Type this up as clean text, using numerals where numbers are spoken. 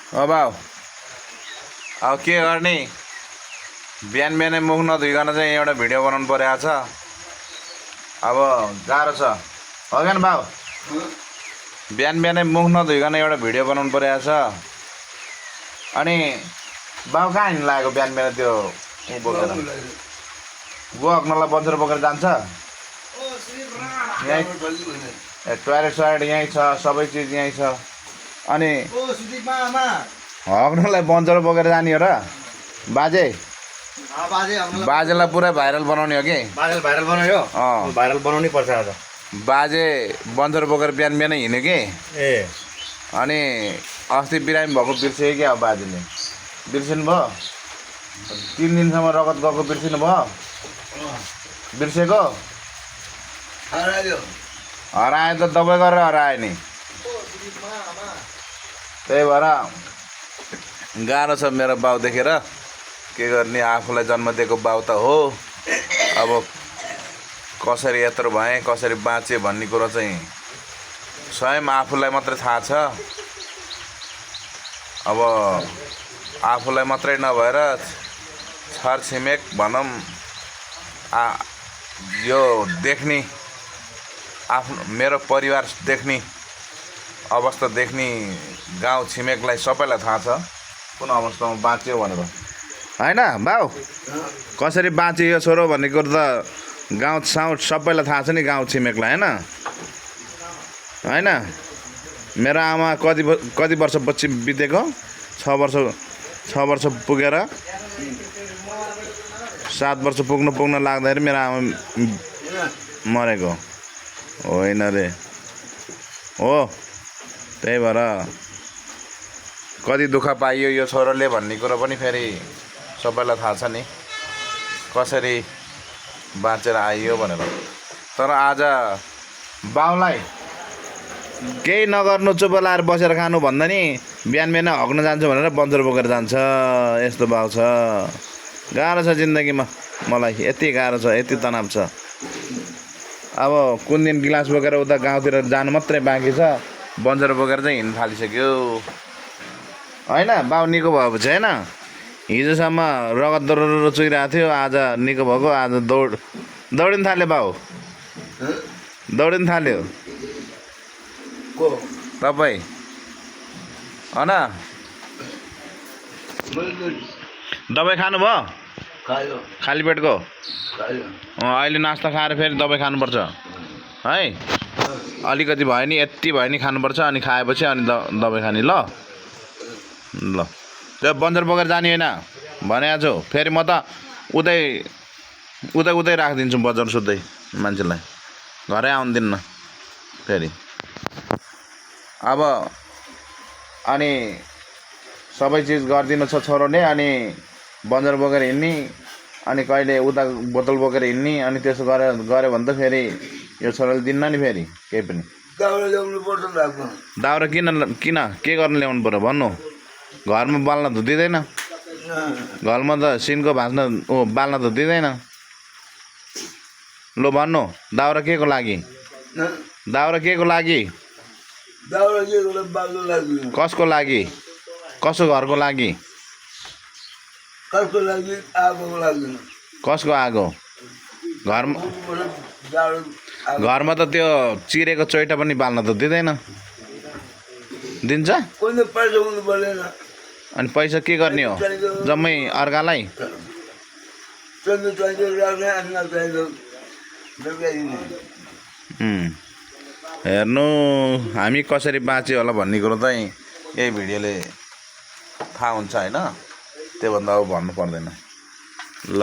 अब अब के गर्ने बिहान बिहानै मुख नधुइकन चाहिँ एउटा भिडियो बनाउनु परेको छ। अब गाह्रो छ हो क्या बाउ? बिहान बिहानै मुख नधुइकन एउटा भिडियो बनाउनु परेको छ। अनि बाउ कहाँ हिँड्नु लागेको बिहान बिहान त्यो बोकेर? गोअग्नलाई बन्चर बोकेर जान्छ? यहीँ टोयलेट सोयलेट यहीँ छ, सबै चिज यहीँ छ। अनि हग्नलाई बन्चर बोकेर जाने हो र बाजे? बाजेलाई पुरै भाइरल बनाउने हो कि? बाजेलाई भाइरल बनायो? भाइरल बनाउनै पर्छ आज। बाजे बन्चर बोकेर बिहान बिहानै हिँड्यो कि? ए अनि अस्ति बिरामी भएको बिर्सेँ कि अब बाजेले? बिर्सिनु भयो? 3 दिनसम्म रगत गएको बिर्सिनु भयो? बिर्सेको? हरायो त दबाई गरेर हरायो नि। त्यही भएर गाह्रो छ मेरो बाउ देखेर। के गर्ने, आफूलाई जन्म दिएको बाउ त हो। अब कसरी यत्रो भएँ, कसरी बाँचेँ भन्ने कुरो चाहिँ स्वयं आफूलाई मात्रै थाहा छ। अब आफूलाई मात्रै नभएर छरछिमेक भनौँ यो देख्ने, आफ्नो मेरो परिवार देख्ने अवस्था देख्ने गाउँ छिमेकलाई सबैलाई थाहा छ कुन अवस्थामा बाँच्यो भनेर, होइन बाउ? कसरी बाँच्यो यो छोरो भन्ने कुरो त गाउँ साउँ सबैलाई थाहा छ नि, गाउँ छिमेकलाई, होइन? मेरो आमा कति वर्ष पछि बितेको? 6 वर्ष पुगेर 7 वर्ष पुग्न लाग्दाखेरि मेरो आमा मरेको होइन रे। हो, त्यही भएर कति दुःख पाइयो यो छोरोले भन्ने कुरो पनि फेरि सबैलाई थाहा छ नि, कसरी बाँचेर आइयो भनेर। तर आज बाउलाई केही नगर्नु, चुप लाएर बसेर खानु भन्दा नि बिहान बिहान हग्न जान्छु भनेर बन्चर बोकेर जान्छ। यस्तो बाउ छ। गाह्रो छ जिन्दगीमा, मलाई यति गाह्रो छ, यति तनाव छ। अब कुन दिन गिलास बोकेर उता गाउँतिर जानु मात्रै बाँकी छ, बन्चर बोकेर चाहिँ हिँड्नु थालिसक्यो, होइन? बाउ निको भएपछि, होइन? हिजोसम्म रगत दरो चुइरहेको थियो, आज निको भएको, आज दौडिन थाल्यो बाउ, दौडिन थाल्यो। तपाईँ होइन दबाई खानुभयो? खाली पेटको? अहिले नास्ता खाएर फेरि दबाई खानुपर्छ है। अलिकति भयो नि, यति भयो नि खानुपर्छ, अनि खाएपछि अनि दबाई खाने। ल ल त्यो बन्चर बोकेर जाने होइन भनेको छु। फेरि म त उतै राखिदिन्छु बजार सुत्दै, मान्छेलाई घरै आउनु दिन्न फेरि। अब अनि सबै चिज गरिदिनु छ छोरोले। अनि बन्जर बोकेर हिँड्ने, अनि कहिले उता बोतल बोकेर हिँड्ने, अनि त्यसो गऱ्यो भने त फेरि यो छोराले दिन्न नि फेरि केही पनि। दाउरा किन के गर्न ल्याउनु पर्यो भन्नु? घरमा बाल्न त दिँदैन, घरमा त सिनको बाल्न त दिँदैन। लु भन्नु, दाउरा के को लागि? दाउरा के को लागि? कसको लागि? कसको घरको लागि? कसको आगो? घरमा त त्यो चिरेको चोइटा पनि बाल्न त दिँदैन। दिन्छ? अनि पैसा के गर्ने हो? जम्मै अर्कालाई? हेर्नु, हामी कसरी बाँच्यो होला भन्ने कुरो चाहिँ यही भिडियोले थाहा हुन्छ, होइन? त्योभन्दा अब भन्नु पर्दैन। ल।